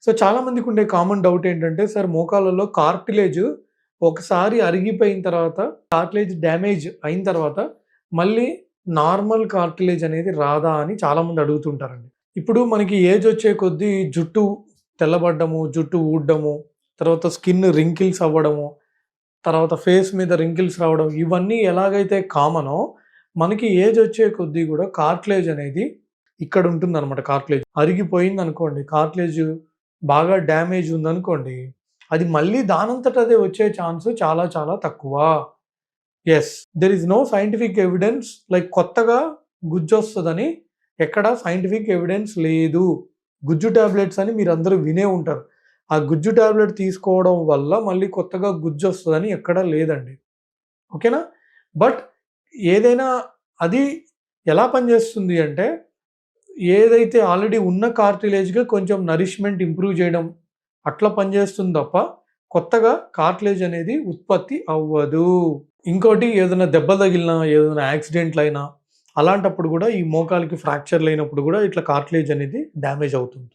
So చాలా మందికి ఉండే కామన్ డౌట్ ఏంటంటే, సార్ మోకాళ్ళలో కార్టిలేజ్ ఒకసారి అరిగిపోయిన తర్వాత, కార్టిలేజ్ డ్యామేజ్ అయిన తర్వాత, మళ్ళీ నార్మల్ కార్టిలేజ్ అనేది రాదా అని చాలామంది అడుగుతుంటారండి. ఇప్పుడు మనకి ఏజ్ వచ్చే కొద్దీ జుట్టు తెల్లబడ్డము, జుట్టు ఊడడము, తర్వాత స్కిన్ రింకిల్స్ అవ్వడము, తర్వాత ఫేస్ మీద రింకిల్స్ రావడం, ఇవన్నీ ఎలాగైతే కామనో, మనకి ఏజ్ వచ్చే కొద్దీ కూడా కార్టిలేజ్ అనేది ఇక్కడ ఉంటుందన్నమాట. కార్టిలేజ్ అరిగిపోయిందనుకోండి, కార్టిలేజ్ బాగా డ్యామేజ్ ఉందనుకోండి, అది మళ్ళీ దానంతట అదే వచ్చే ఛాన్స్ చాలా చాలా తక్కువ. Yes. There is no scientific evidence like కొత్తగా గుజ్జొస్తదని ఎక్కడ సైంటిఫిక్ ఎవిడెన్స్ లేదు. గుజ్జు టాబ్లెట్స్ అని మీరందరూ వినే ఉంటారు. ఆ గుజ్జు టాబ్లెట్ తీసుకోవడం వల్ల మళ్ళీ కొత్తగా గుజ్జొస్తదని ఎక్కడా లేదండి. ఓకేనా? బట్ ఏదైనా అది ఎలా పనిచేస్తుంది అంటే, ఏదైతే ఆల్రెడీ ఉన్న కార్టిలేజ్‌గా కొంచెం నరిష్‌మెంట్ ఇంప్రూవ్ చేయడం అట్లా పనిచేస్తుంది తప్ప, కొత్తగా కార్టిలేజ్ అనేది ఉత్పత్తి అవ్వదు. ఇంకోటి ఏదైనా దెబ్బ తగిలినా, ఏదైనా యాక్సిడెంట్‌లయినా అలాంటప్పుడు గూడా ఈ మోకాలికి ఫ్రాక్చర్‌లయినప్పుడు గూడా ఇట్లా కార్టిలేజ్ అనేది డ్యామేజ్ అవుతుంది.